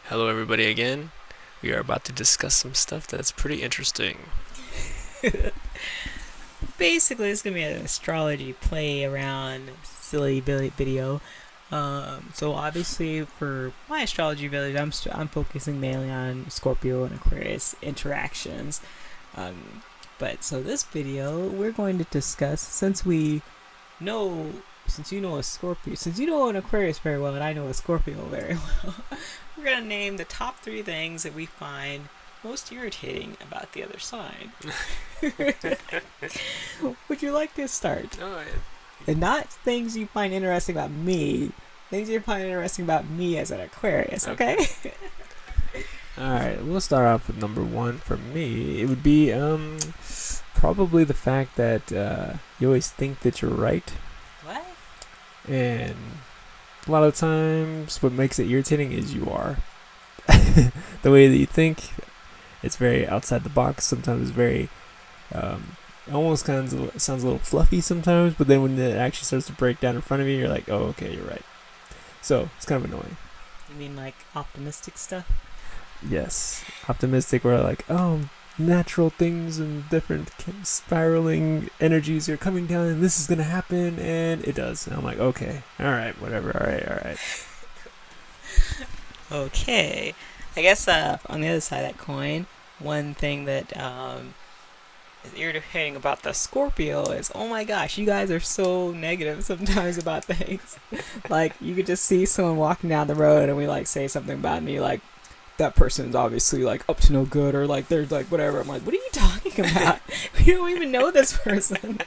Hello, everybody, again. We are about to discuss some stuff that's pretty interesting. Basically, it's gonna be an astrology play around silly video. So obviously for my astrology videos, I'm focusing mainly on Scorpio and Aquarius interactions. Um, but so this video, we're going to discuss know since you know a Scorpio, since you know an Aquarius very well, and I know a Scorpio very well, we're gonna name the top three things that we find most irritating about the other sign. Would you like to start? Oh, And not things you find interesting about me, things you find interesting about me as an Aquarius, okay? Alright, we'll start off with number one. For me, it would be probably the fact that you always think that you're right, What? and a lot of times what makes it irritating is you are. The way that you think, it's very outside the box. Sometimes it's very almost kind of sounds a little fluffy sometimes, but then when it actually starts to break down in front of you, you're like, oh, okay, you're right. So it's kind of annoying. You mean like optimistic stuff? Yes, optimistic. Where like, oh, natural things and different spiraling energies are coming down, and this is gonna happen, and it does. And I'm like, okay, all right, whatever, all right. Okay. I guess on the other side of that coin, one thing that is irritating about the Scorpio is, oh my gosh, you guys are so negative sometimes about things. Like, you could just see someone walking down the road and we like say something about me, like, that person's obviously like up to no good, or like they're like whatever. I'm like, what are you talking about? We don't even know this person.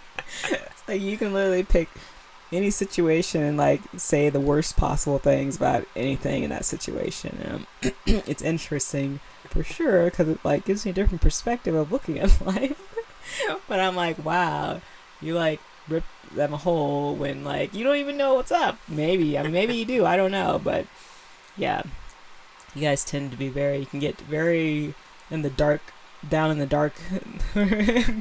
It's like you can literally pick any situation and like say the worst possible things about anything in that situation. It's interesting for sure because it like gives me a different perspective of looking at life. But I'm like, wow, you like rip them a hole when like you don't even know what's up. Maybe, I mean, maybe you do. I don't know, but yeah, you guys tend to be you can get very in the dark, down in the dark,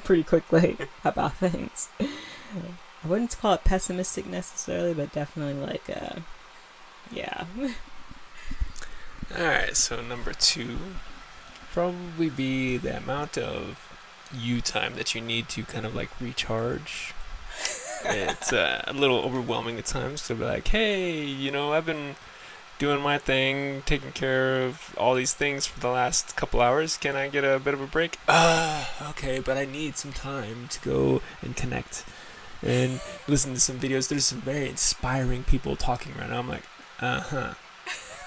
pretty quickly about things. I wouldn't call it pessimistic necessarily, but definitely like, yeah. Alright, so number two, probably be the amount of you time that you need to kind of like recharge. It's a little overwhelming at times to be like, hey, I've been doing my thing, taking care of all these things for the last couple hours. Can I get a bit of a break? Okay, but I need some time to go and connect and listen to some videos. There's some very inspiring people talking right now. I'm like, uh-huh.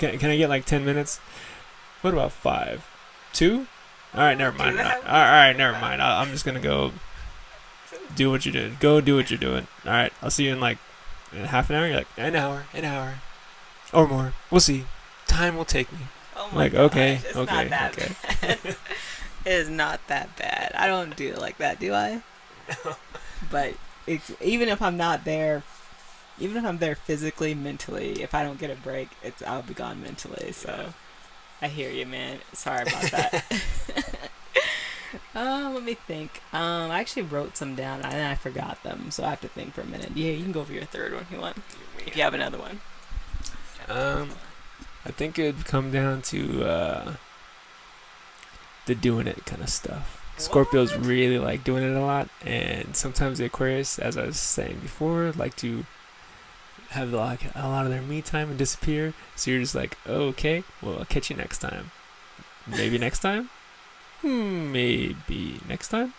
Can I get like 10 minutes? What about 5? 2? Alright, never mind. Alright, never mind. I'm just gonna go do what you're doing. Go do what you're doing. Alright, I'll see you in half an hour. You're like, an hour. Or more. We'll see. Time will take me. Oh my like, gosh, okay. Not that bad. It is not that bad. I don't do it like that, do I? But even if I'm not there, even if I'm there physically, mentally, if I don't get a break, I'll be gone mentally. So I hear you, man. Sorry about that. Let me think. I actually wrote some down and I forgot them, so I have to think for a minute. Yeah, you can go for your third one if you want. If you have another one. I think it'd come down to the doing it kind of stuff. Scorpios really like doing it a lot, and sometimes the Aquarius, as I was saying before, like to have like a lot of their me time and disappear. So you're just like, oh, okay, well, I'll catch you next time. Maybe next time. Maybe next time.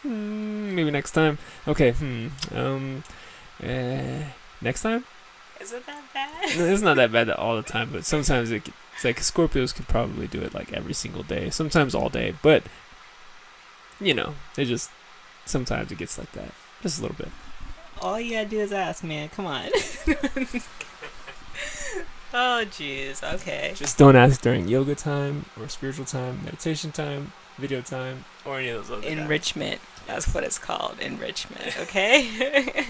Maybe next time. Okay. Next time. Is it that bad? No, it's not that bad all the time, but sometimes it's like Scorpios could probably do it like every single day, sometimes all day, but they just sometimes it gets like that, just a little bit. All you gotta do is ask, man. Come on. Oh, jeez. Okay. Just don't ask during yoga time or spiritual time, meditation time, video time, or any of those other enrichment. That's what it's called. Enrichment. Okay.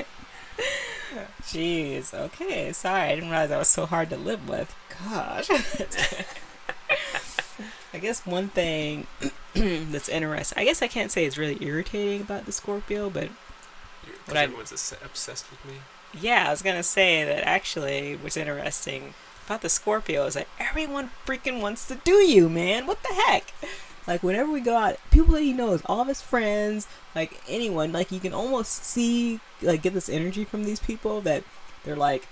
Jeez. Okay. Sorry, I didn't realize I was so hard to live with. Gosh. I guess one thing that's interesting. I guess I can't say it's really irritating about the Scorpio, but everyone's obsessed with me. Yeah, I was gonna say that actually what's interesting about the Scorpio is like everyone freaking wants to do you, man. What the heck? Like whenever we go out, people that he knows, all of his friends, like anyone, like you can almost see, like get this energy from these people that they're like,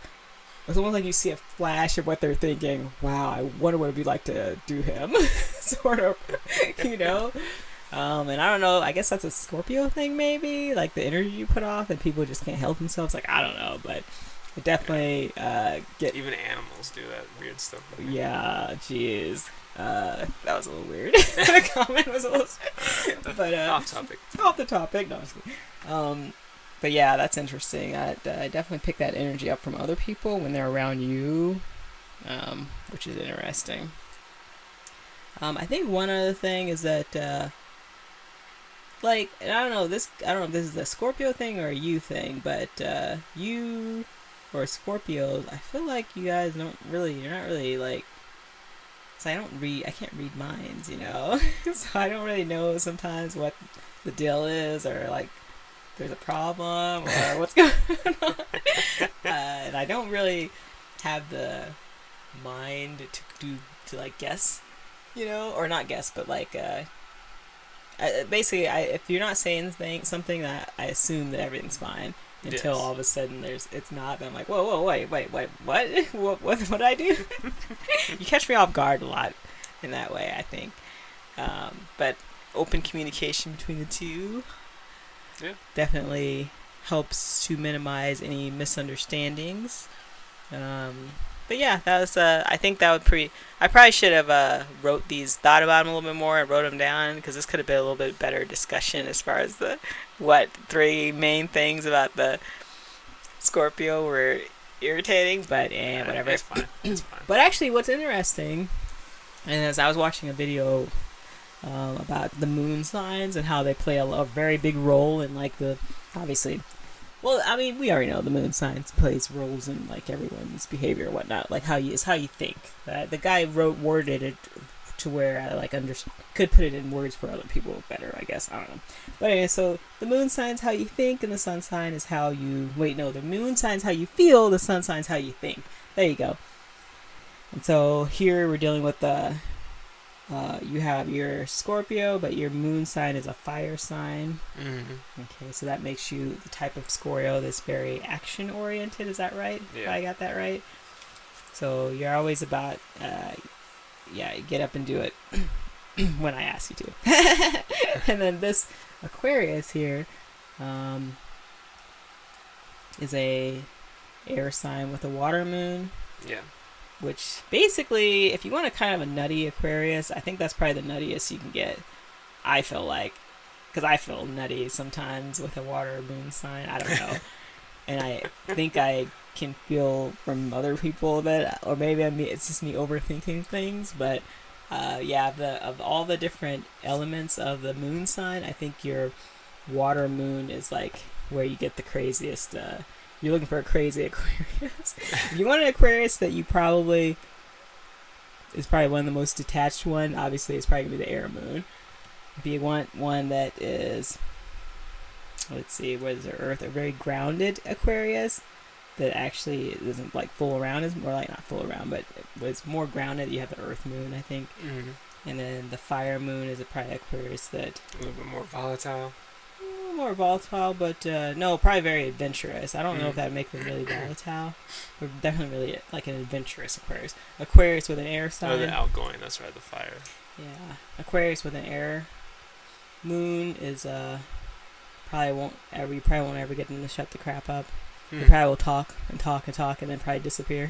it's almost like you see a flash of what they're thinking. Wow, I wonder what it'd be like to do him, sort of, you know. And I don't know. I guess that's a Scorpio thing, maybe, like the energy you put off, and people just can't help themselves. Like I don't know, but it definitely get. Even animals do that weird stuff. Yeah, jeez. That was a little weird. The comment was a little, but off topic. Off the topic. No, I'm just kidding. But yeah, that's interesting. I definitely pick that energy up from other people when they're around you, which is interesting. I think one other thing is that, like, I don't know if this is a Scorpio thing or a you thing, but you or Scorpios, I feel like you guys you're not really like. So I can't read minds, you know. So I don't really know sometimes what the deal is, or like there's a problem or what's going on. And I don't really have the mind to like guess, you know, or not guess, but like basically if you're not saying something, that I assume that everything's fine. Until all of a sudden it's not, then I'm like, whoa, wait, what? What did I do? You catch me off guard a lot in that way, I think. But open communication between the two definitely helps to minimize any misunderstandings. But yeah, that was I think that would I probably should have thought about them a little bit more and wrote them down, because this could have been a little bit better discussion as far as what 3 main things about the Scorpio were irritating, but whatever. It's fine. It's fine. But actually, what's interesting, and as I was watching a video about the moon signs and how they play a very big role in like obviously. Well, I mean, we already know the moon signs plays roles in like everyone's behavior and whatnot. Like how you think. The guy worded it to where I like could put it in words for other people better, I guess. I don't know. But anyway, so the moon sign's how you think, and the sun sign is how you. Wait, no, the moon sign's how you feel. The sun sign's how you think. There you go. And so here we're dealing with you have your Scorpio, but your moon sign is a fire sign. Mm-hmm. Okay, so that makes you the type of Scorpio that's very action oriented. Is that right? Yeah. If I got that right. So you're always about, get up and do it when I ask you to. And then this Aquarius here is a air sign with a water moon. Yeah. Which basically, if you want a kind of a nutty Aquarius, I think that's probably the nuttiest you can get. I feel like, because I feel nutty sometimes with a water moon sign. I don't know, and I think I can feel from other people that, or maybe it's just me overthinking things. But of all the different elements of the moon sign, I think your water moon is like where you get the craziest. You're looking for a crazy Aquarius. If you want an Aquarius that is probably one of the most detached one, obviously it's probably going to be the air moon. If you want one that is, let's see, what is the Earth? A very grounded Aquarius that actually isn't like full around, is more like not full around, but it's more grounded. You have the Earth moon, I think. Mm-hmm. And then the fire moon is probably Aquarius that... A little bit more volatile. More volatile, but no, probably very adventurous. I don't know if that would make them really volatile, but definitely really like an adventurous Aquarius. Aquarius with an air sign. Oh, the outgoing. That's right, the fire. Yeah, Aquarius with an air moon is you probably won't ever get them to shut the crap up. They probably will talk and talk and talk and then probably disappear.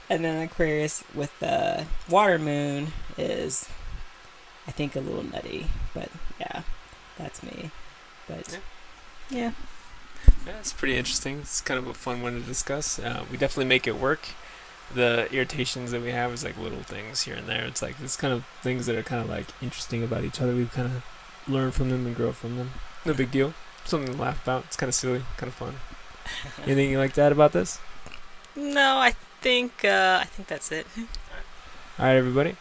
And then Aquarius with the water moon is, I think, a little nutty, but yeah. That's me. But yeah, it's pretty interesting. It's kind of a fun one to discuss. We definitely make it work. The irritations that we have is like little things here and there. It's like this kind of things that are kind of like interesting about each other. We kind of learn from them and grow from them. No big deal. Something to laugh about. It's kind of silly, kind of fun. Anything you like that about this? No, I think that's it. All right, everybody.